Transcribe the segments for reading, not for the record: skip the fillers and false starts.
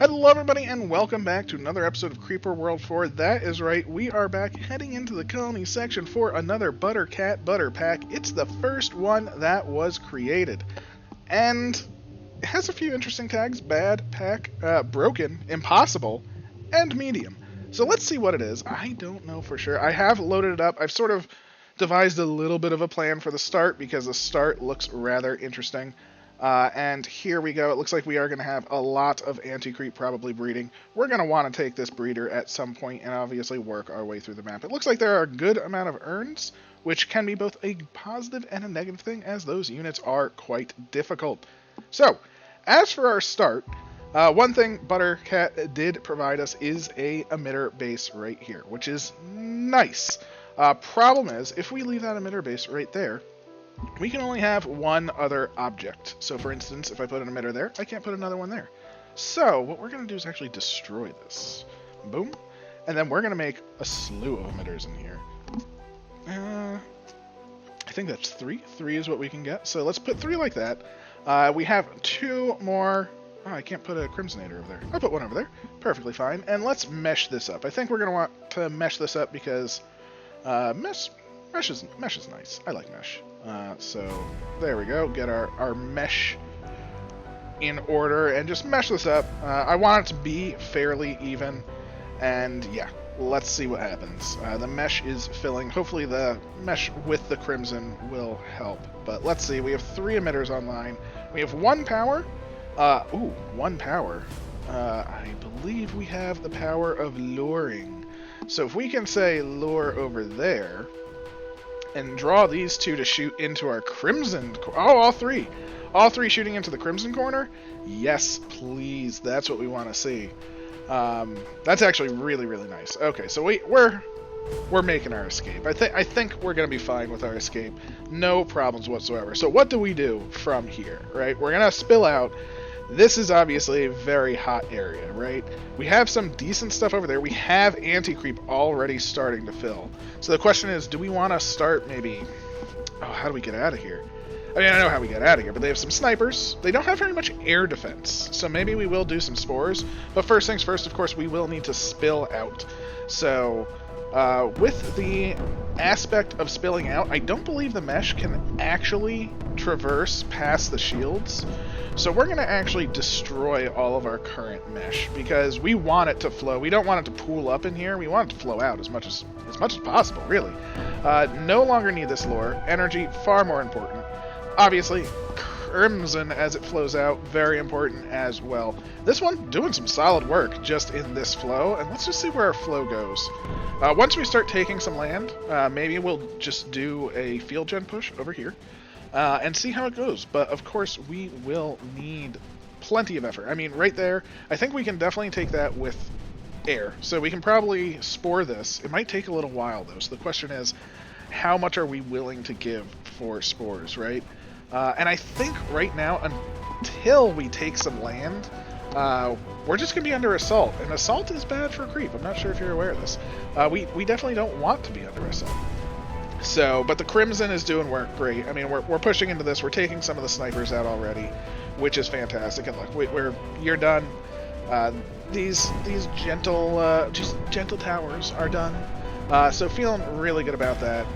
Hello everybody and welcome back to another episode of Creeper World 4. That is right, we are back heading into the colony section for another ButtrCat Buttr pack. It's the first one that was created. And it has a few interesting tags: bad, pack, broken, impossible, and medium. So let's see what it is. I don't know for sure. I have loaded it up. I've sort of devised a little bit of a plan for the start because the start looks rather interesting. And here we go. It looks like we are going to have a lot of anti-creep probably breeding. We're going to want to take this breeder at some point and obviously work our way through the map. It looks like there are a good amount of urns, which can be both a positive and a negative thing, as those units are quite difficult. So, as for our start, one thing ButtrCat did provide us is a emitter base right here, which is nice. Problem is, if we leave that emitter base right there, we can only have one other object. So for instance, if I put an emitter there, I can't put another one there. So what we're going to do is actually destroy this. Boom. And then we're going to make a slew of emitters in here. I think that's 3. 3 is what we can get. So let's put 3 like that. We have 2 more. Oh, I can't put a crimsonator over there. I'll put one over there. Perfectly fine. And let's mesh this up. I think we're going to want to mesh this up because mesh is nice. I like mesh. So there we go. Get our mesh in order and just mesh this up. I want it to be fairly even, and yeah, let's see what happens. The mesh is filling. Hopefully the mesh with the crimson will help, but let's see. We have 3 emitters online. We have 1 power. 1 power. I believe we have the power of luring. So if we can say lure over there and draw these 2 to shoot into our crimson. All 3. All 3 shooting into the crimson corner? Yes, please. That's what we want to see. That's actually really, really nice. Okay, so we're making our escape. I think we're going to be fine with our escape. No problems whatsoever. So what do we do from here, right? We're going to spill out. This is obviously a very hot area, right? We have some decent stuff over there. We have anti-creep already starting to fill. So the question is, do we want to start maybe... Oh, how do we get out of here? I mean, I know how we get out of here, but they have some snipers. They don't have very much air defense, so maybe we will do some spores. But first things first, of course, we will need to spill out. So... with the aspect of spilling out, I don't believe the mesh can actually traverse past the shields. So we're going to actually destroy all of our current mesh because we want it to flow. We don't want it to pool up in here. We want it to flow out as much as possible, really. No longer need this lure. Energy, far more important. Obviously, crimson as it flows out, very important as well. This one doing some solid work just in this flow, and let's just see where our flow goes. Once we start taking some land, maybe we'll just do a field gen push over here and see how it goes. But of course, we will need plenty of effort. I mean, right there, I think we can definitely take that with air. So we can probably spore this. It might take a little while, though. So the question is, how much are we willing to give for spores, right? And I think right now, until we take some land, we're just going to be under assault. And assault is bad for creep. I'm not sure if you're aware of this. We definitely don't want to be under assault. So, but the crimson is doing work great. I mean, we're pushing into this. We're taking some of the snipers out already, which is fantastic. And look, you're done. These gentle towers are done. So feeling really good about that.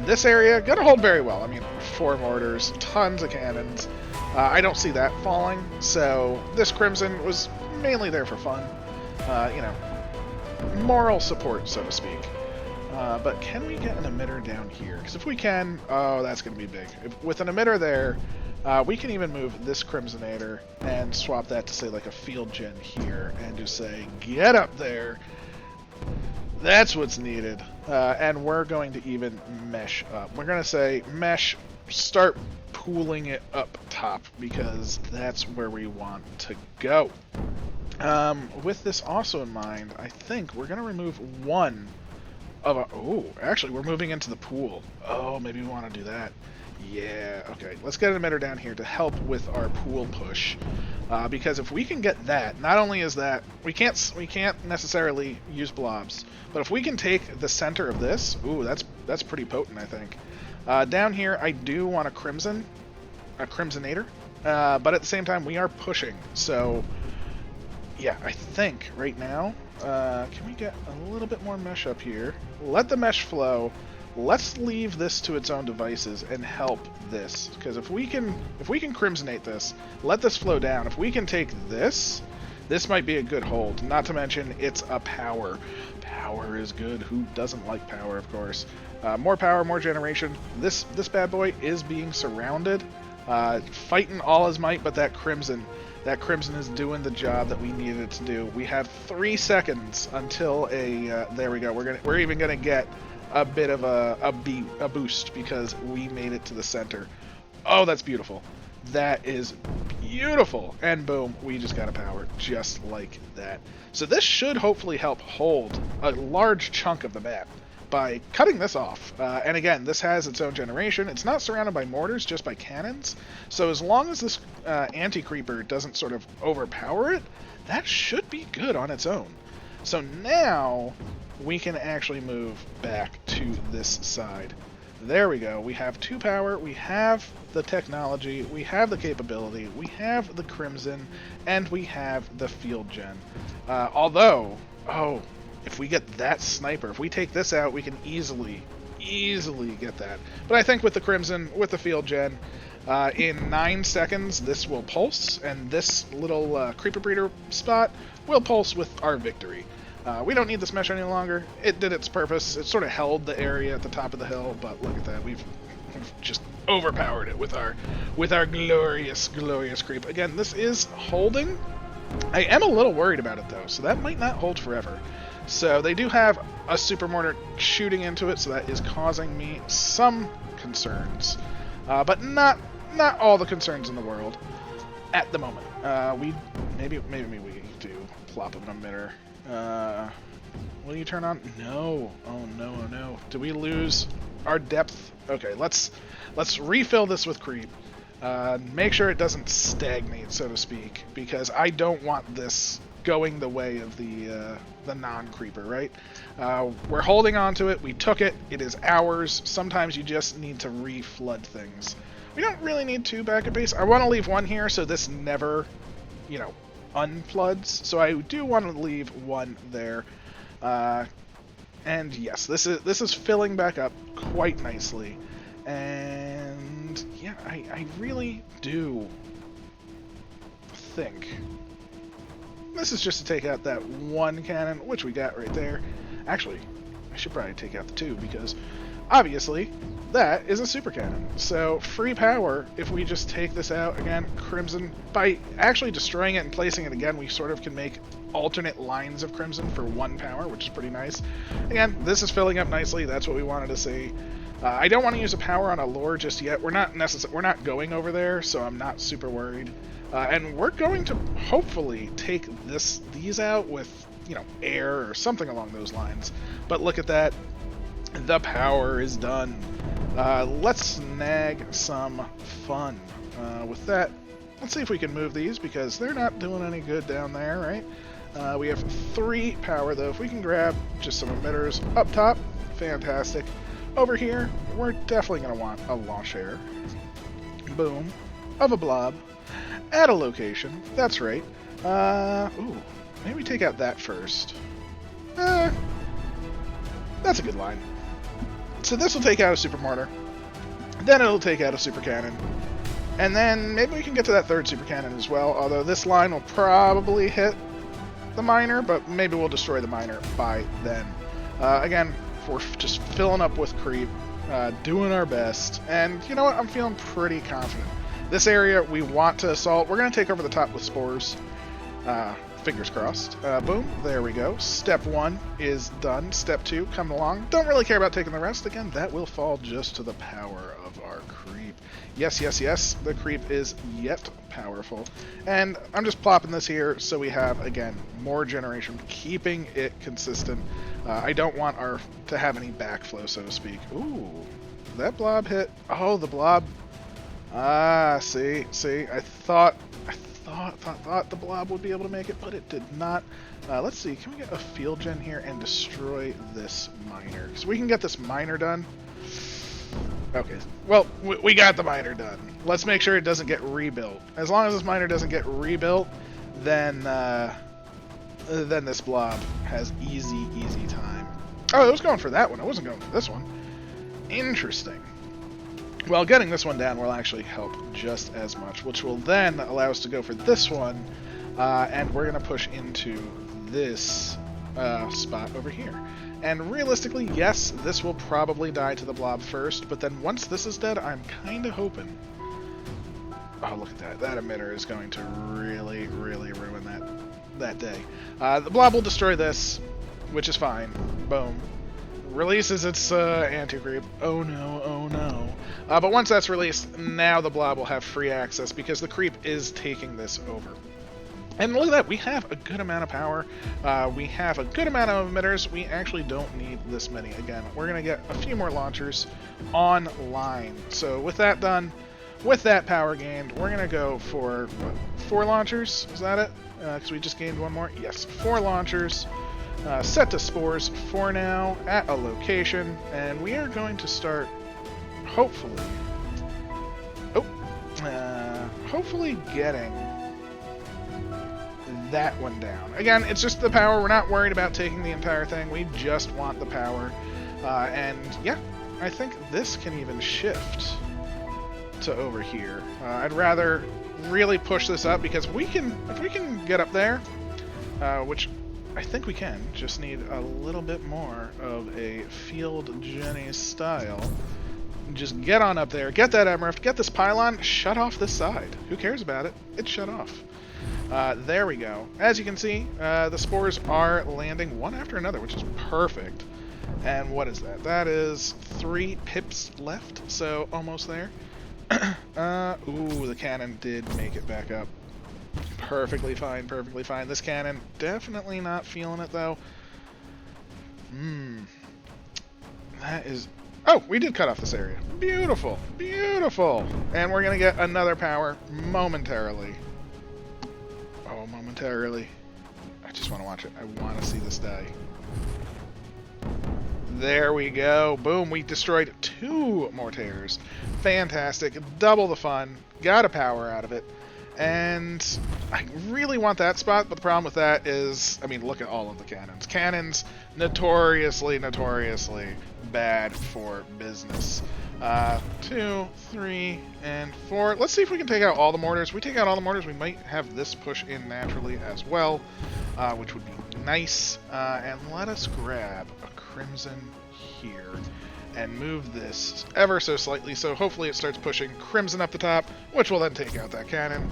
This area gonna hold very well. I mean, 4 mortars, tons of cannons. I don't see that falling. So this crimson was mainly there for fun. You know, moral support, so to speak. But can we get an emitter down here? Because if we can, oh, that's gonna be big. With an emitter there, we can even move this crimsonator and swap that to say like a field gen here, and just say, get up there. That's what's needed. And we're going to even mesh up. We're going to say mesh, start pooling it up top because that's where we want to go. With this also in mind, I think we're going to remove one of our... Oh, actually, we're moving into the pool. Oh, maybe we want to do that. Yeah, okay. Let's get an emitter down here to help with our pool push. Because if we can get that, not only is that... We can't necessarily use blobs. But if we can take the center of this... Ooh, that's pretty potent, I think. Down here, I do want a crimsonator. But at the same time, we are pushing. So... yeah, I think right now, can we get a little bit more mesh up here? Let the mesh flow. Let's leave this to its own devices and help this, because if we can crimsonate this, let this flow down. If we can take this, this might be a good hold. Not to mention, it's a power. Power is good. Who doesn't like power, of course? More power, more generation. This bad boy is being surrounded, fighting all his might, but that crimson is doing the job that we needed it to do. We have 3 seconds until a there we go. We're even gonna get a bit of a boost because we made it to the center. Oh, that's beautiful. That is beautiful. And boom, we just got a power just like that. So this should hopefully help hold a large chunk of the map by cutting this off. And again, this has its own generation. It's not surrounded by mortars, just by cannons. So as long as this anti-creeper doesn't sort of overpower it, that should be good on its own. So now we can actually move back to this side. There we go. We have 2 power, we have the technology, we have the capability, we have the crimson, and we have the field gen. Although, oh, if we get that sniper, if we take this out, we can easily get that. But I think with the crimson, with the field gen, in 9 seconds, this will pulse, and this little creeper breeder spot will pulse with our victory. We don't need this mesh any longer. It did its purpose. It sort of held the area at the top of the hill, but look at that. We've just overpowered it with our glorious creep. Again, this is holding. I am a little worried about it though, so that might not hold forever. So they do have a super mortar shooting into it, so that is causing me some concerns, but not all the concerns in the world at the moment. Maybe we do plop an emitter. Will you turn on? No. Oh no. Did we lose our depth? Okay, let's refill this with creep. Make sure it doesn't stagnate, so to speak, because I don't want this going the way of the non-creeper, right? We're holding on to it. We took it. It is ours. Sometimes you just need to re-flood things. We don't really need 2 back at base. I want to leave 1 here so this never, unfloods. So I do want to leave 1 there. And yes, this is filling back up quite nicely. And yeah, I really do think this is just to take out that 1 cannon, which we got right there. Actually, I should probably take out the 2 because obviously that is a super cannon. So free power if we just take this out again. Crimson, by actually destroying it and placing it again, we sort of can make alternate lines of crimson for 1 power, which is pretty nice. Again, this is filling up nicely. That's what we wanted to see. I don't want to use a power on a lure just yet. We're not going over there, so I'm not super worried. And we're going to hopefully take these out with air or something along those lines. But look at that. The power is done. Let's snag some fun. With that, let's see if we can move these because they're not doing any good down there, right? We have 3 power though. If we can grab just some emitters up top, fantastic. Over here, we're definitely going to want a launch air. Boom. Of a blob. At a location. That's right. Ooh. Maybe take out that first. That's a good line. So this will take out a super mortar. Then it'll take out a super cannon. And then maybe we can get to that 3rd super cannon as well. Although this line will probably hit the miner, but maybe we'll destroy the miner by then. Again, we're just filling up with creep, doing our best. And you know what? I'm feeling pretty confident. This area we want to assault. We're going to take over the top with spores. Fingers crossed. Boom. There we go. Step 1 is done. Step 2 coming along. Don't really care about taking the rest. Again, that will fall just to the power of our creep. Yes. The creep is yet powerful. And I'm just plopping this here so we have, again, more generation, keeping it consistent. I don't want to have any backflow, so to speak. Ooh. That blob hit. Oh, the blob. See. I thought the blob would be able to make it, but it did not. Let's see, can we get a field gen here and destroy this miner? Because we can get this miner done. Okay, well, we got the miner done. Let's make sure it doesn't get rebuilt. As long as this miner doesn't get rebuilt, then then this blob has easy time. Oh, I was going for that one. I wasn't going for this one. Interesting. Well, getting this one down will actually help just as much, which will then allow us to go for this one, and we're going to push into this spot over here. And realistically, yes, this will probably die to the blob first, but then once this is dead, I'm kind of hoping... Oh, look at that. That emitter is going to really ruin that day. The blob will destroy this, which is fine. Boom. Releases its anti-creep. Oh no, oh no. But once that's released, now the blob will have free access because the creep is taking this over. And look at that, we have a good amount of power. We have a good amount of emitters. We actually don't need this many. Again, we're going to get a few more launchers online. So with that done, with that power gained, we're going to go for, what, 4 launchers? Is that it? Because we just gained one more? Yes, 4 launchers. Set to spores for now at a location, and we are going to start, hopefully, hopefully getting that one down. Again, it's just the power. We're not worried about taking the entire thing. We just want the power. And yeah, I think this can even shift to over here. I'd rather really push this up because if we can get up there, which I think we can, just need a little bit more of a Field Jenny style. Just get on up there, get that Emrift, get this pylon, shut off this side. Who cares about it? It's shut off. There we go. As you can see, the spores are landing one after another, which is perfect. And what is that? That is 3 pips left, so almost there. Ooh, the cannon did make it back up. Perfectly fine, perfectly fine. This cannon, definitely not feeling it, though. That is... Oh, we did cut off this area. Beautiful, beautiful. And we're going to get another power momentarily. Oh, momentarily. I just want to watch it. I want to see this die. There we go. Boom, we destroyed 2 mortars. Fantastic. Double the fun. Got a power out of it. And I really want that spot, but the problem with that is, I mean, look at all of the cannons. Cannons, notoriously bad for business. 2, 3, and 4. Let's see if we can take out all the mortars. If we take out all the mortars, we might have this push in naturally as well, which would be nice. And let us grab a crimson here and move this ever so slightly, so hopefully it starts pushing crimson up the top, which will then take out that cannon,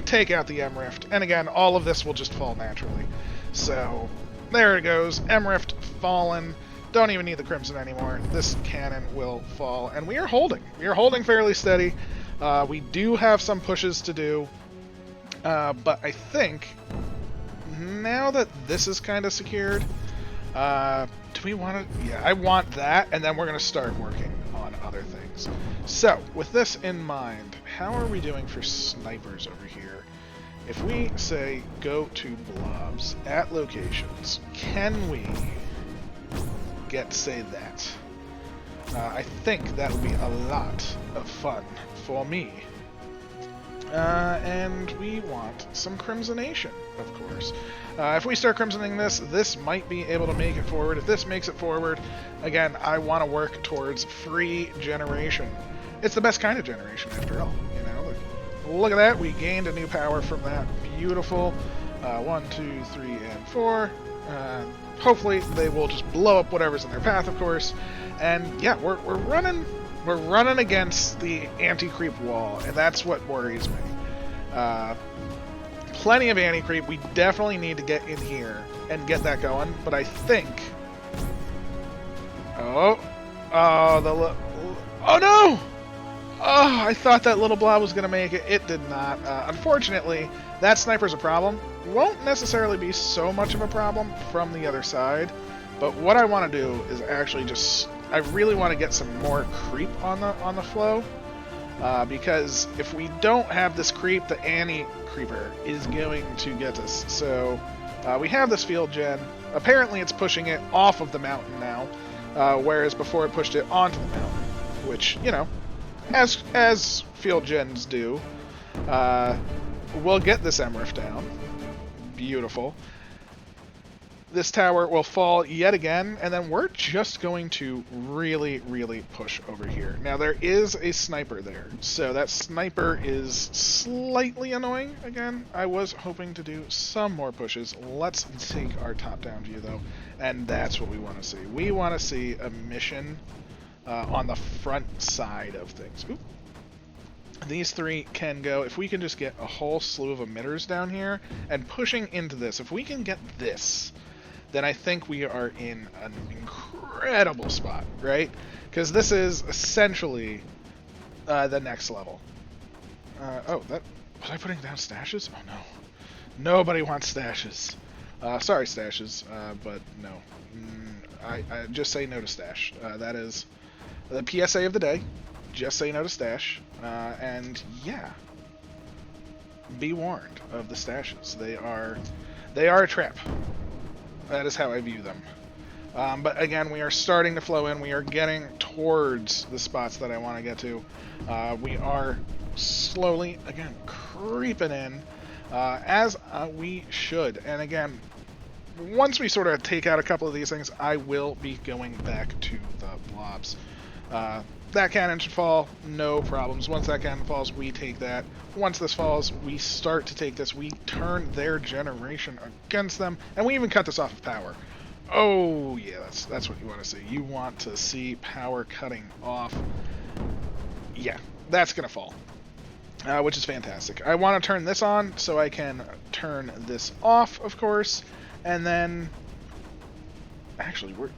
take out the Emrift, and again, all of this will just fall naturally. So, there it goes, Emrift fallen, don't even need the crimson anymore, this cannon will fall, and we are holding. We are holding fairly steady. We do have some pushes to do, but I think, now that this is kind of secured, do we want to... Yeah, I want that, and then we're going to start working on other things. So, with this in mind, how are we doing for snipers over here? If we say go to blobs at locations, can we get, say, that? I think that would be a lot of fun for me. And we want some crimsonation, of course. If we start crimsoning this, this might be able to make it forward. If this makes it forward, again, I want to work towards free generation. It's the best kind of generation, after all. You know, look at that. We gained a new power from that. Beautiful. 1, 2, 3, and 4. Hopefully, they will just blow up whatever's in their path, of course. And yeah, we're running. We're running against the anti-creep wall, and that's what worries me. Plenty of anti-creep. We definitely need to get in here and get that going, but I think... Oh no! Oh, I thought that little blob was going to make it. It did not. Unfortunately, that sniper's a problem. Won't necessarily be so much of a problem from the other side, but what I want to do is actually just... I really want to get some more creep on the flow, because if we don't have this creep, the anti-creeper is going to get us. So we have this field gen. Apparently it's pushing it off of the mountain now, whereas before it pushed it onto the mountain, which, you know, as field gens do. We'll get this Emrift down. Beautiful. This tower will fall yet again, and then we're just going to really, really push over here. Now, there is a sniper there, so that sniper is slightly annoying. Again, I was hoping to do some more pushes. Let's take our top-down view, though, and that's what we want to see. We want to see a mission on the front side of things. Oop. These three can go. If we can just get a whole slew of emitters down here, and pushing into this, if we can get this, then I think we are in an incredible spot, right? Because this is essentially the next level. Oh, was I putting down stashes? Oh no. Nobody wants stashes. Sorry, stashes, but no. I just say no to stash. That is the PSA of the day. Just say no to stash. And yeah. Be warned of the stashes. They are a trap. That is how I view them. But again, we are starting to flow in. We are getting towards the spots that I want to get to. We are slowly, again, creeping in, as we should. And again, once we sort of take out a couple of these things, I will be going back to the blobs. That cannon should fall, no problems. Once that cannon falls, we take that. Once this falls, we start to take this. We turn their generation against them, and we even cut this off of power. Oh, yeah, that's what you want to see. You want to see power cutting off. Yeah, that's going to fall, which is fantastic. I want to turn this on so I can turn this off, of course, and then... Actually, we're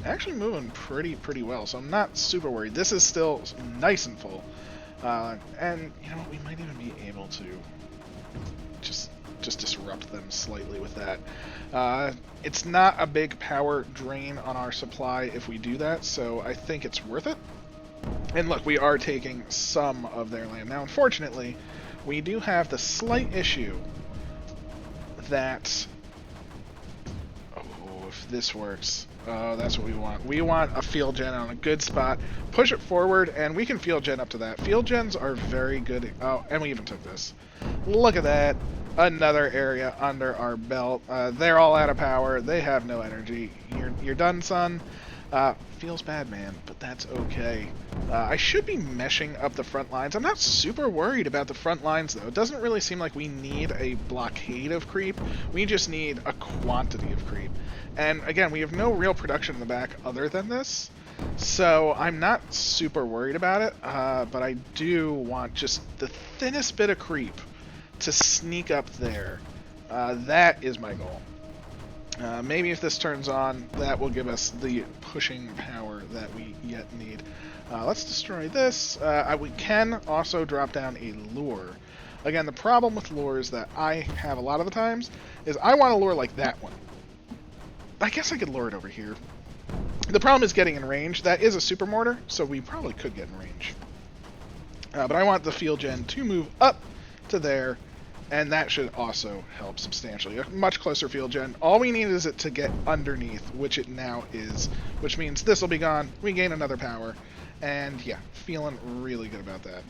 actually moving pretty well, so I'm not super worried. This is still nice and full, and you know what, we might even be able to just disrupt them slightly with that. It's not a big power drain on our supply if we do that, so I think it's worth it. And look, we are taking some of their land. Now, unfortunately, we do have the slight issue that... Oh, if this works... Oh, that's what we want. We want a field gen on a good spot. Push it forward, and we can field gen up to that. Field gens are very good. Oh, and we even took this. Look at that. Another area under our belt. They're all out of power. They have no energy. You're done, son. Feels bad, man, but that's okay. I should be meshing up the front lines. I'm not super worried about the front lines, though. It doesn't really seem like we need a blockade of creep. We just need a quantity of creep. And again, we have no real production in the back other than this, so I'm not super worried about it, but I do want just the thinnest bit of creep to sneak up there. That is my goal. Maybe if this turns on, that will give us the pushing power that we yet need. Let's destroy this. We can also drop down a lure. Again, the problem with lures that I have a lot of the times is I want a lure like that one. I guess I could lure it over here. The problem is getting in range. That is a super mortar, so we probably could get in range. But I want the field gen to move up to there, and that should also help substantially. A much closer field gen. All we need is it to get underneath, which it now is, which means this will be gone. We gain another power, and yeah, feeling really good about that.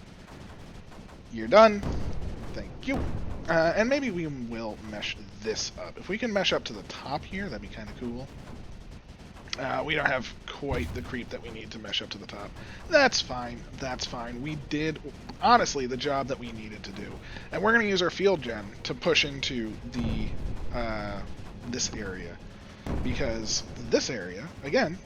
You're done. Thank you. And maybe we will mesh this up. If we can mesh up to the top here, that'd be kind of cool. We don't have quite the creep that we need to mesh up to the top. That's fine. That's fine. We did, honestly, the job that we needed to do. And we're going to use our field gen to push into the this area. Because this area, again,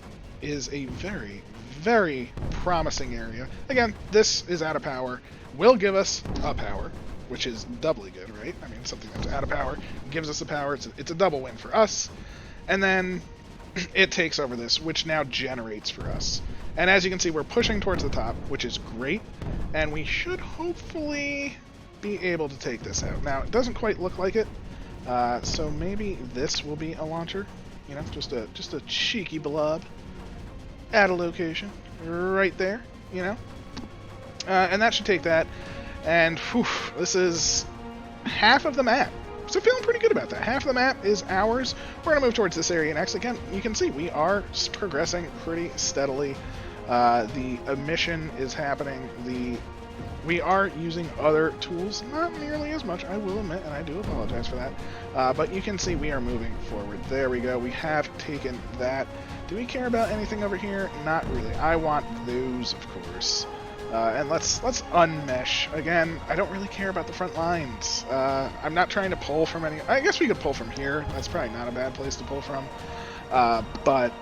is a very, very promising area. Again, this is out of power. Will give us a power, which is doubly good, right? I mean, something that's out of power gives us a power. It's a double win for us. And then it takes over this, which now generates for us. And as you can see, we're pushing towards the top, which is great. And we should hopefully be able to take this out. Now, it doesn't quite look like it. So maybe this will be a launcher. You know, just a cheeky blob at a location right there, you know. And that should take that. And whew, this is half of the map. So feeling pretty good about that. Half of the map is ours. We're going to move towards this area next. Again, you can see we are progressing pretty steadily. The emission is happening. The we are using other tools, not nearly as much, I will admit, and I do apologize for that. But you can see we are moving forward. There we go. We have taken that. Do we care about anything over here? Not really. I want those, of course. And let's unmesh. Again, I don't really care about the front lines. I'm not trying to pull from any... I guess we could pull from here. That's probably not a bad place to pull from. But,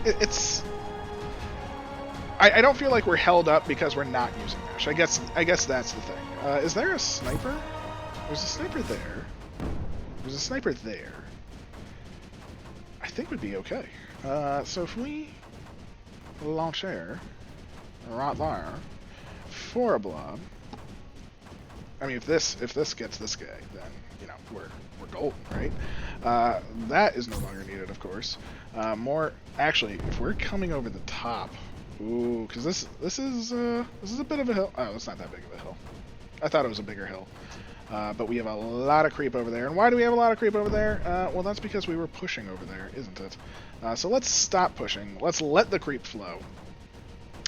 it's... I don't feel like we're held up because we're not using mesh. I guess that's the thing. Is there a sniper? There's a sniper there. There's a sniper there. I think we'd be okay. So if we launch air right there for a blob, I mean, if this gets this guy, then you know we're golden, right? That is no longer needed, of course. Actually, if we're coming over the top, ooh, because this is a bit of a hill. Oh, it's not that big of a hill. I thought it was a bigger hill. But we have a lot of creep over there. And why do we have a lot of creep over there? Well, that's because we were pushing over there, isn't it? So let's stop pushing. Let's let the creep flow.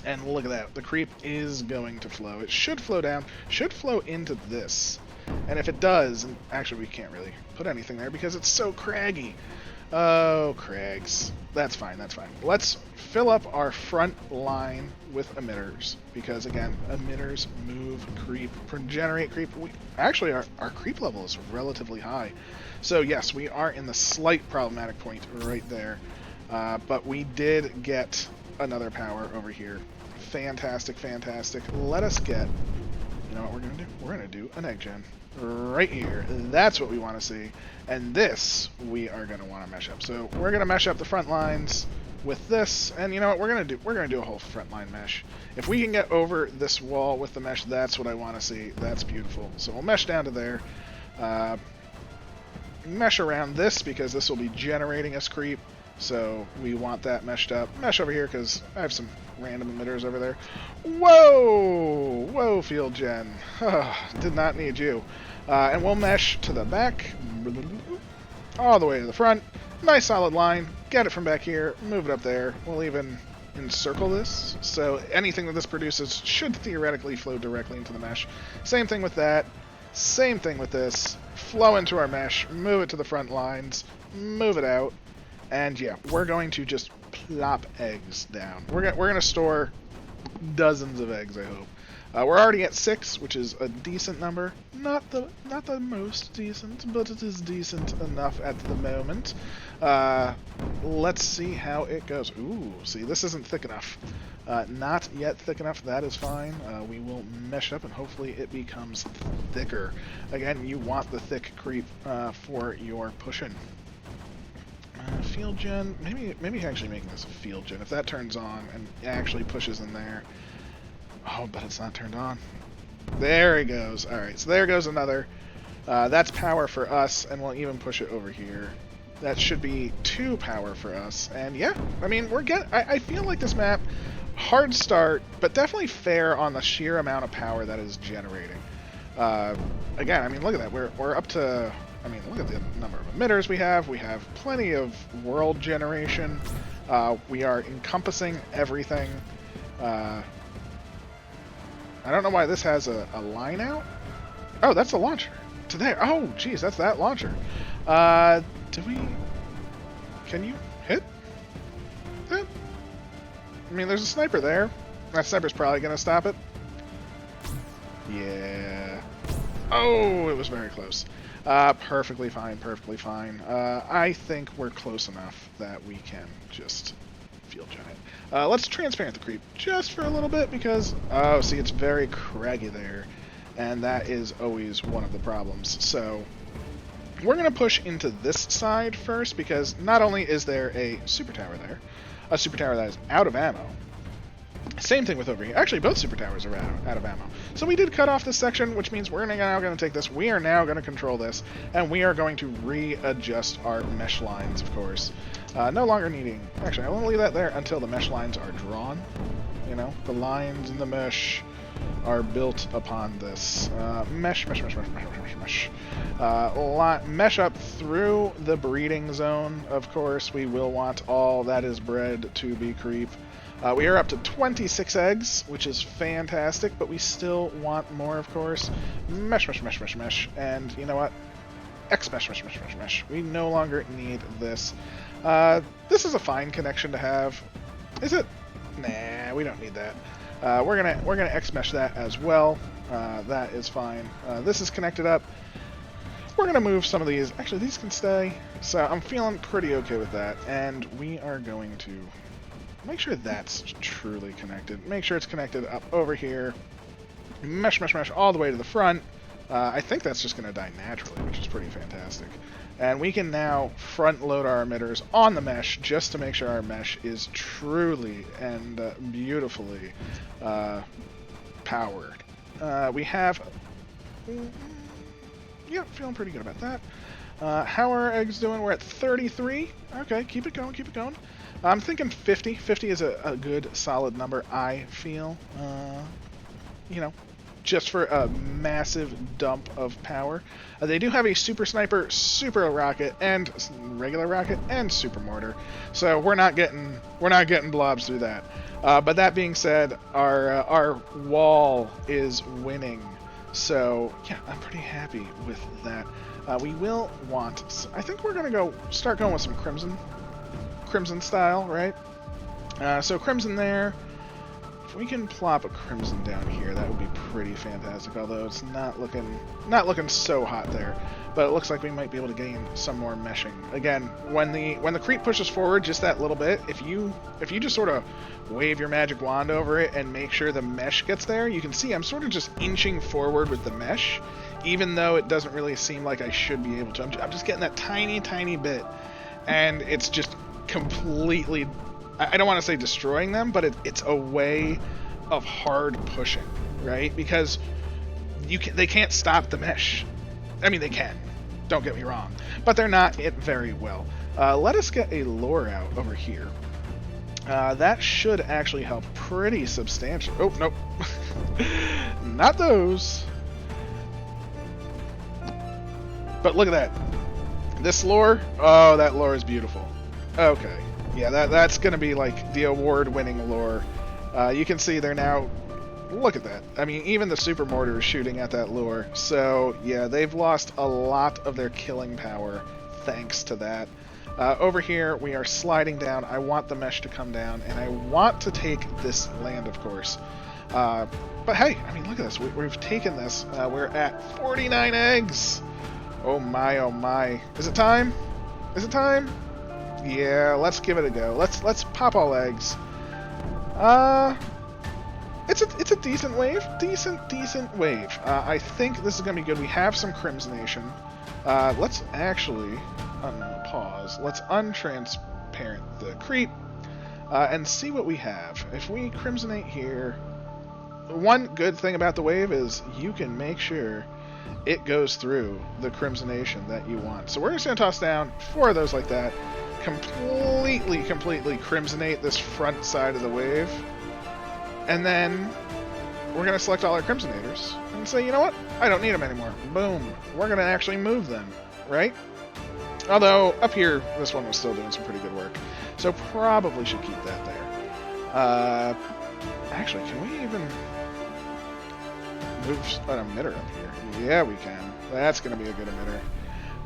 And look at that. The creep is going to flow. It should flow down. Should flow into this. And if it does, and actually we can't really put anything there because it's so craggy. Oh, crags. That's fine, that's fine. Let's fill up our front line with emitters, because again, emitters move creep, generate creep. Actually, our creep level is relatively high. So yes, we are in the slight problematic point right there. But we did get another power over here. Fantastic, fantastic. Let us get... You know what we're going to do? We're going to do an egg gen. Right here. That's what we want to see. And this, we are going to want to mesh up. So we're going to mesh up the front lines with this. And you know what we're going to do? We're going to do a whole front line mesh. If we can get over this wall with the mesh, that's what I want to see. That's beautiful. So we'll mesh down to there. Mesh around this because this will be generating us creep. So we want that meshed up. Mesh over here because I have some random emitters over there. Whoa! Whoa, field gen. Did not need you. And we'll mesh to the back. All the way to the front. Nice solid line. Get it from back here. Move it up there. We'll even encircle this. So anything that this produces should theoretically flow directly into the mesh. Same thing with that. Same thing with this. Flow into our mesh. Move it to the front lines. Move it out. And yeah, we're going to just plop eggs down. We're going to store dozens of eggs, I hope. We're already at 6, which is a decent number. Not the most decent, but it is decent enough at the moment. Let's see how it goes. Ooh, see, this isn't thick enough. Not yet thick enough. That is fine. We will mesh up, and hopefully it becomes thicker. Again, you want the thick creep for your pushing. Field gen, maybe actually making this a field gen. If that turns on and actually pushes in there. Oh, but it's not turned on. There he goes. Alright, so there goes another. That's power for us, and we'll even push it over here. That should be 2 power for us. And yeah, I mean, I feel like this map, hard start, but definitely fair on the sheer amount of power that is generating. Again, I mean, look at that. We're up to... I mean, look at the number of emitters we have. We have plenty of world generation. We are encompassing everything. I don't know why this has a line out. Oh, that's a launcher. To there. Oh, geez, that's that launcher. Can you hit it? I mean, there's a sniper there. That sniper's probably going to stop it. Yeah. Oh, it was very close. Perfectly fine, perfectly fine. I think we're close enough that we can just field gen it. Let's transparent the creep just for a little bit because, oh, see, it's very craggy there, and that is always one of the problems. So we're going to push into this side first because not only is there a super tower there, a super tower that is out of ammo. Same thing with over here. Actually, both super towers are out of ammo. So we did cut off this section, which means we're now going to take this. We are now going to control this, and we are going to readjust our mesh lines, of course. No longer needing... Actually, I want to leave that there until the mesh lines are drawn. You know, the lines in the mesh are built upon this. Mesh. Mesh up through the breeding zone, of course. We will want all that is bred to be creep. We are up to 26 eggs, which is fantastic, but we still want more, of course. Mesh, mesh, mesh, mesh, mesh. And you know what? X mesh, mesh, mesh, mesh, mesh. We no longer need this. This is a fine connection to have. Is it? Nah, we don't need that. We're gonna X mesh that as well. That is fine. This is connected up. We're gonna move some of these. Actually, these can stay. So I'm feeling pretty okay with that. And we are going to make sure that's truly connected. Make sure it's connected up over here. Mesh, mesh, mesh all the way to the front. I think that's just going to die naturally, which is pretty fantastic. And we can now front load our emitters on the mesh just to make sure our mesh is truly and beautifully powered. We have... yeah, feeling pretty good about that. How are our eggs doing? We're at 33. Okay, keep it going, keep it going. I'm thinking 50. 50 is a good, solid number, I feel. You know, just for a massive dump of power. They do have a super sniper, super rocket, and regular rocket, and super mortar. So we're not getting blobs through that. But that being said, our wall is winning. So yeah, I'm pretty happy with that. We will want. I think we're gonna start going with some crimson style, right? So crimson there. If we can plop a crimson down here, that would be pretty fantastic. Although it's not looking so hot there, but it looks like we might be able to gain some more meshing. Again, when the creep pushes forward just that little bit, if you just sort of wave your magic wand over it and make sure the mesh gets there, you can see I'm sort of just inching forward with the mesh, even though it doesn't really seem like I should be able to. I'm just getting that tiny bit, and it's just completely. I don't want to say destroying them, but it's a way of hard pushing, right? Because they can't stop the mesh. I mean, they can. Don't get me wrong. But they're not hit very well. Let us get a lure out over here. That should actually help pretty substantially. Oh, nope. Not those. But look at that. This lure. Oh, that lure is beautiful. Okay. Yeah, that's going to be like the award-winning lure. You can see they're now... Look at that. I mean, even the super mortar is shooting at that lure. So, yeah, they've lost a lot of their killing power thanks to that. Over here, we are sliding down. I want the mesh to come down, and I want to take this land, of course. But hey, I mean, look at this. We've taken this. We're at 49 eggs. Oh my, oh my. Is it time? Is it time? Yeah, let's give it a go. Let's pop all eggs. It's a decent wave. Decent wave. I think this is gonna be good. We have some crimsonation. Let's actually pause. Let's untransparent the creep and see what we have. If we crimsonate here, one good thing about the wave is you can make sure it goes through the crimsonation that you want. So we're just gonna toss down 4 of those like that. Completely crimsonate this front side of the wave, and then we're going to select all our crimsonators and say, you know what, I don't need them anymore. Boom. We're going to actually move them, right? Although up here this one was still doing some pretty good work, so probably should keep that there. Actually, can we even move an emitter up here? Yeah, we can. That's going to be a good emitter.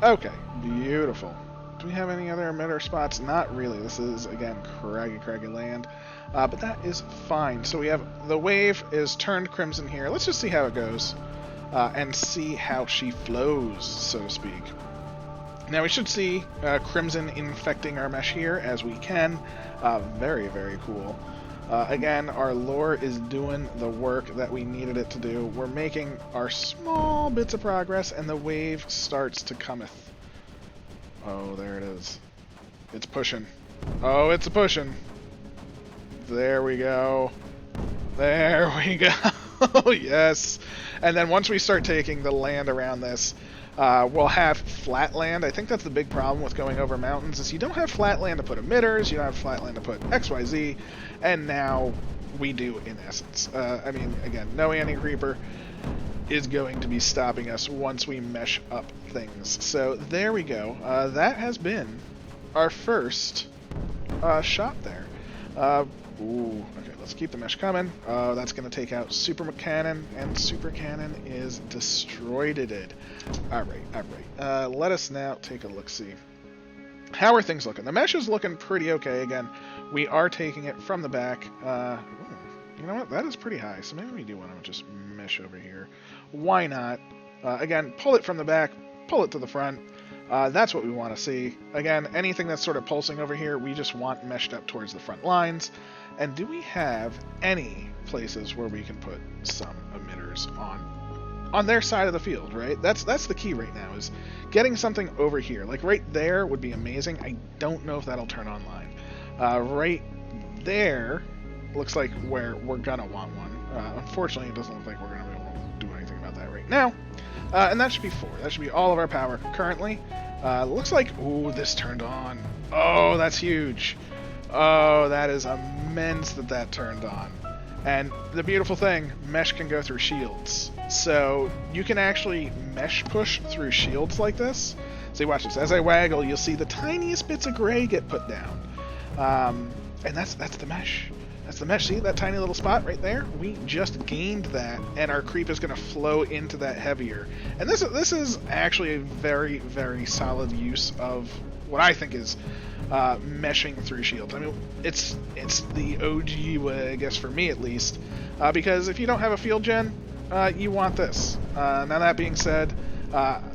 Okay, beautiful. Do we have any other emitter spots? Not really. This is, again, craggy land. But that is fine. So we have the wave is turned crimson here. Let's just see how it goes and see how she flows, so to speak. Now we should see crimson infecting our mesh here as we can. Very cool. Again, our lure is doing the work that we needed it to do. We're making our small bits of progress, and the wave starts to cometh. Oh, there it is. It's pushing. Oh, it's pushing. There we go. There we go. Yes. And then once we start taking the land around this, we'll have flat land. I think that's the big problem with going over mountains is you don't have flat land to put emitters, you don't have flat land to put XYZ, and now we do in essence. I mean, again, no anti-creeper is going to be stopping us once we mesh up things. So there we go. That has been our first shot there. Ooh, okay, let's keep the mesh coming. That's going to take out Super Cannon, and Super Cannon is destroyed. It did. Alright, alright. Let us now take a look-see. How are things looking? The mesh is looking pretty okay. Again, we are taking it from the back. You know what? That is pretty high, so maybe we do want to just mesh over here. Why not? Again, pull it from the back, pull it to the front. That's what we want to see. Again, anything that's sort of pulsing over here, we just want meshed up towards the front lines. And do we have any places where we can put some emitters on their side of the field, right? That's the key right now, is getting something over here. Like right there would be amazing. I don't know if that'll turn online. Right there looks like where we're gonna want one. Unfortunately, it doesn't look like we're gonna be able to do anything about that right now. And that should be 4. That should be all of our power currently. Looks like, ooh, this turned on. Oh, that's huge. Oh, that is immense that that turned on. And the beautiful thing, mesh can go through shields. So you can actually mesh push through shields like this. See, watch this. As I waggle, you'll see the tiniest bits of gray get put down. And that's the mesh. That's the mesh. See that tiny little spot right there? We just gained that, and our creep is going to flow into that heavier. And this is actually a very, very solid use of what I think is meshing through shields. I mean, it's the OG way, I guess, for me at least, because if you don't have a field gen, you want this. Now that being said,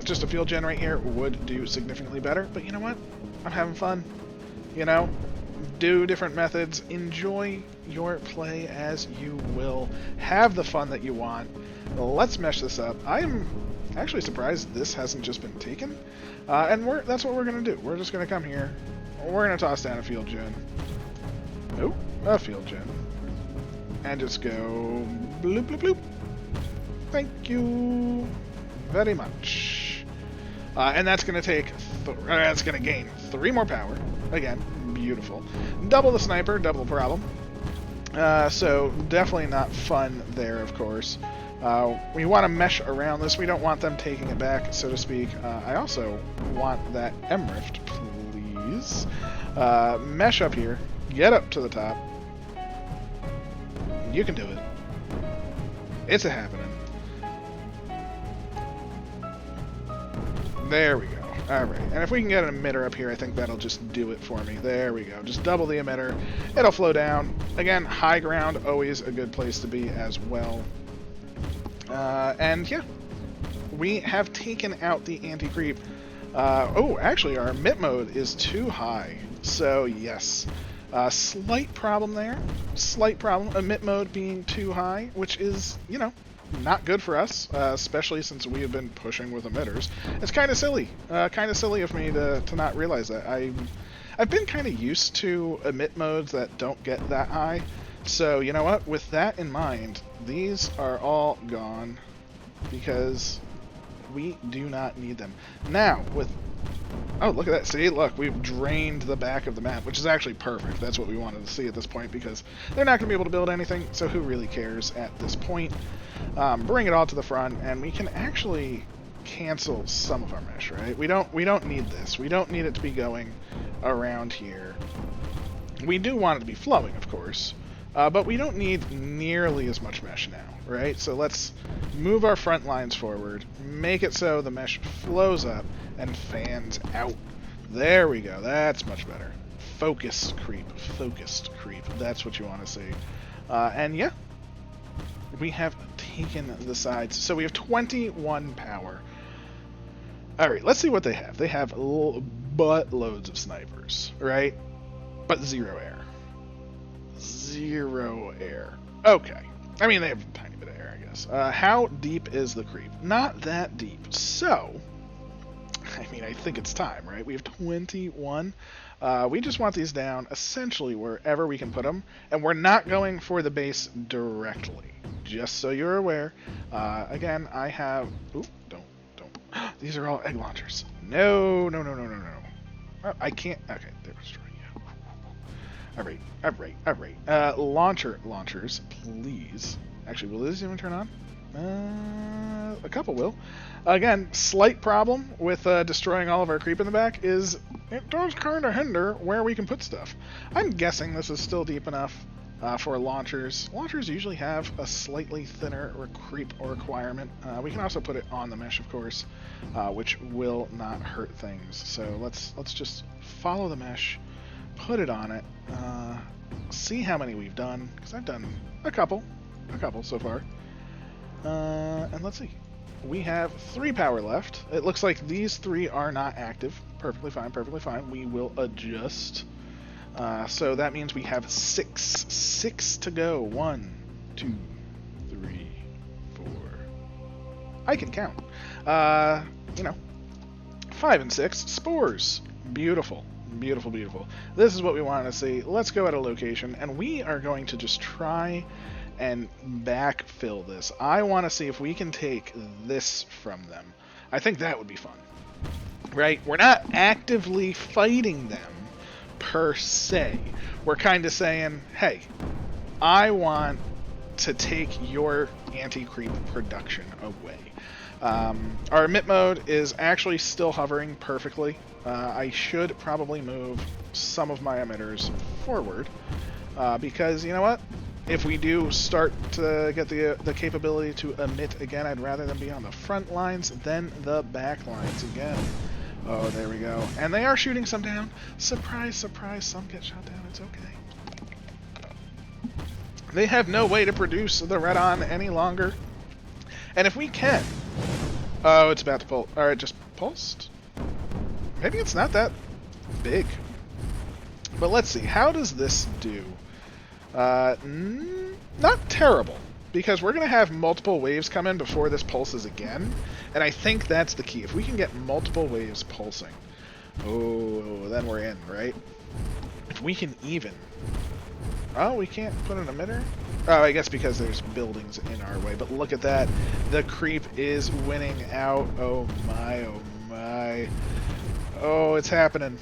just a field gen right here would do significantly better. But you know what? I'm having fun. You know, do different methods. Enjoy your play as you will. Have the fun that you want. Let's mesh this up. I'm actually surprised this hasn't just been taken. And that's what we're going to do. We're just going to come here. We're going to toss down a field gen. Oh, a field gen. And just go bloop, bloop, bloop. Thank you very much. And that's going to take, that's going to gain 3 more power. Again, beautiful. Double the sniper, double the problem. So definitely not fun there, of course. We want to mesh around this. We don't want them taking it back, so to speak. I also want that M-Rift, please. Mesh up here. Get up to the top. You can do it. It's a happening. There we go. Alright, and if we can get an emitter up here, I think that'll just do it for me. There we go. Just double the emitter. It'll flow down. Again, high ground, always a good place to be as well. And yeah, we have taken out the anti-creep. Oh, actually, our emit mode is too high. So, yes. Slight problem there. Slight problem. Emit mode being too high, which is, you know, not good for us, especially since we have been pushing with emitters. It's kind of silly. Kind of silly of me to not realize that. I've been kind of used to emit modes that don't get that high. So, you know what? With that in mind, these are all gone because we do not need them. Now, with... Oh, look at that. See, look, we've drained the back of the map, which is actually perfect. That's what we wanted to see at this point because they're not going to be able to build anything, so who really cares at this point? Bring it all to the front, and we can actually cancel some of our mesh, right? We don't need this. We don't need it to be going around here. We do want it to be flowing, of course, but we don't need nearly as much mesh now, right? So let's move our front lines forward, make it so the mesh flows up and fans out. There we go. That's much better. Focused creep. Focused creep. That's what you want to see. And yeah, we have taken the sides. So we have 21 power. Alright, let's see what they have. They have buttloads of snipers, right? But 0 air. 0 air. Okay. I mean, they have a tiny bit of air, I guess. How deep is the creep? Not that deep. So, I mean, I think it's time, right? We have 21. We just want these down essentially wherever we can put them. And we're not going for the base directly. Just so you're aware. Again, I have... Oop, don't. These are all egg launchers. No. Oh, I can't... Okay, there was... Alright. Launchers, please. Actually, will this even turn a couple will. Again, slight problem with destroying all of our creep in the back is, it does kind of hinder where we can put stuff. I'm guessing this is still deep enough for launchers. Launchers usually have a slightly thinner creep requirement. We can also put it on the mesh, of course, which will not hurt things. So let's just follow the mesh, put it on it, see how many we've done, because I've done a couple so far. And let's see. We have 3 power left. It looks like these 3 are not active. Perfectly fine, perfectly fine. We will adjust. So that means we have 6 to go. 1, 2, 3, 4. I can count. 5 and 6. Spores. Beautiful. Beautiful, beautiful. This is what we want to see. Let's go at a location, and we are going to just try and backfill this. I want to see if we can take this from them. I think that would be fun. Right? We're not actively fighting them per se. We're kind of saying, hey, I want to take your anti-creep production away. Our emit mode is actually still hovering perfectly. I should probably move some of my emitters forward because, you know what? If we do start to get the capability to emit again, I'd rather them be on the front lines than the back lines again. Oh, there we go. And they are shooting some down. Surprise, surprise, some get shot down. It's okay. They have no way to produce the red-on any longer. And if we can... Oh, it's about to pull. Alright, just pulsed? Maybe it's not that big. But let's see. How does this do? Not terrible, because we're going to have multiple waves come in before this pulses again, and I think that's the key. If we can get multiple waves pulsing, oh, then we're in, right? If we can even... Oh, we can't put an emitter? Oh, I guess because there's buildings in our way, but look at that. The creep is winning out. Oh my, oh my. Oh, it's happening.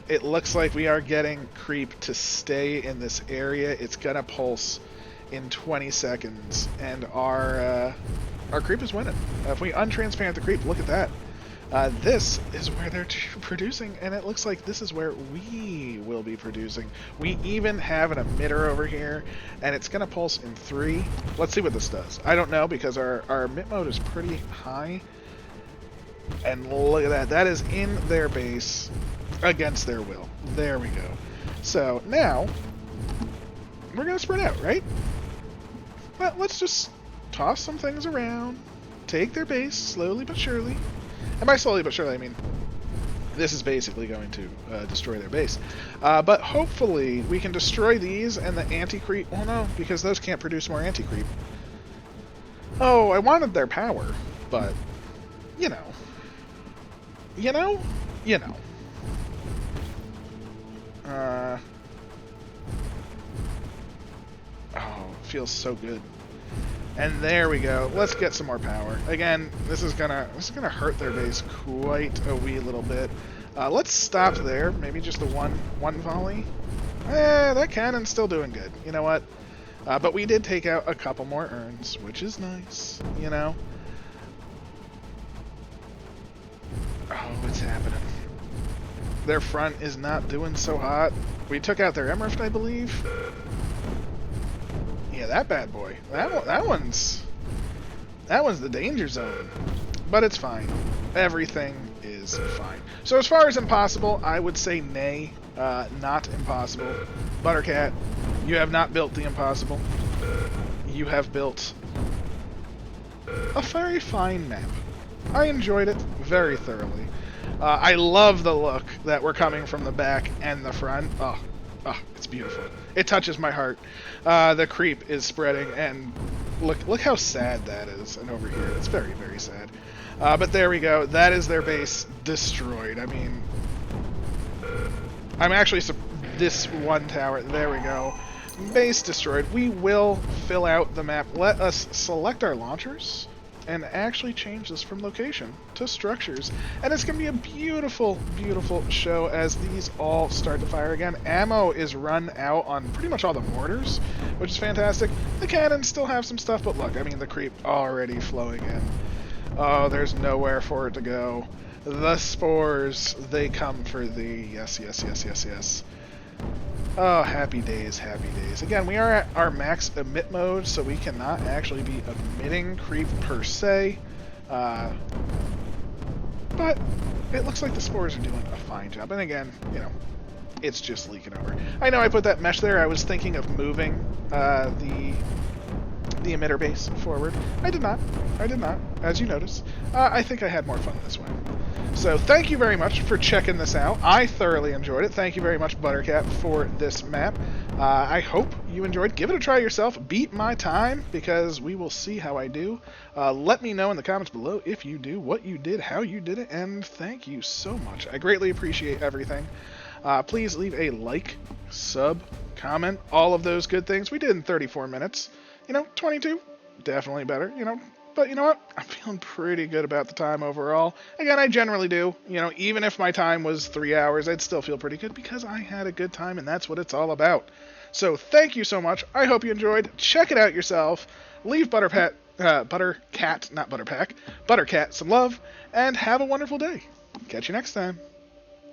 It looks like we are getting creep to stay in this area. It's gonna pulse in 20 seconds, and our creep is winning. If we untransparent the creep, look at that. This is where they're producing, and it looks like this is where we will be producing. We even have an emitter over here, and it's gonna pulse in 3. Let's see what this does. I don't know, because our emit mode is pretty high. And look at that. That is in their base. Against their will. There we go. So now we're gonna spread out, right? Well, let's just toss some things around, take their base slowly but surely, and by slowly but surely I mean this is basically going to destroy their base. But hopefully we can destroy these and the anti-creep. Well, no, because those can't produce more anti-creep. Oh, I wanted their power, but you know. Oh, it feels so good. And there we go. Let's get some more power. Again, this is gonna hurt their base quite a wee little bit. Let's stop there. Maybe just the one volley. That cannon's still doing good. You know what? But we did take out a couple more urns, which is nice. You know. Oh, it's happening. Their front is not doing so hot. We took out their Emerald, I believe. Yeah, that bad boy. That one's the danger zone. But it's fine. Everything is fine. So as far as impossible, I would say nay. Not impossible. ButtrCat, you have not built the impossible. You have built a very fine map. I enjoyed it very thoroughly. I love the look that we're coming from the back and the front. Oh, it's beautiful. It touches my heart. The creep is spreading, and look how sad that is. And over here, it's very, very sad. But there we go. That is their base destroyed. I mean, I'm actually this one tower. There we go. Base destroyed. We will fill out the map. Let us select our launchers and actually change this from location to structures. And it's going to be a beautiful, beautiful show as these all start to fire again. Ammo is run out on pretty much all the mortars, which is fantastic. The cannons still have some stuff, but look, I mean, the creep already flowing in. Oh, there's nowhere for it to go. The spores, they come for thee. Yes, yes, yes, yes, yes. Oh, happy days, happy days. Again, we are at our max emit mode, so we cannot actually be emitting creep per se. But it looks like the spores are doing a fine job. And again, you know, it's just leaking over. I know I put that mesh there. I was thinking of moving the emitter base forward. I did not. I did not, as you notice. I think I had more fun this way. So thank you very much for checking this out. I thoroughly enjoyed it. Thank you very much, ButtrCat, for this map. I hope you enjoyed. Give it a try yourself. Beat my time, because we will see how I do. Let me know in the comments below if you do, what you did, how you did it, and thank you so much. I greatly appreciate everything. Please leave a like, sub, comment, all of those good things. We did in 34 minutes. You know, 22, definitely better, you know. But you know what? I'm feeling pretty good about the time overall. Again, I generally do. You know, even if my time was 3 hours, I'd still feel pretty good because I had a good time, and that's what it's all about. So thank you so much. I hope you enjoyed. Check it out yourself. Leave ButtrCat, not ButterPack, ButtrCat some love, and have a wonderful day. Catch you next time.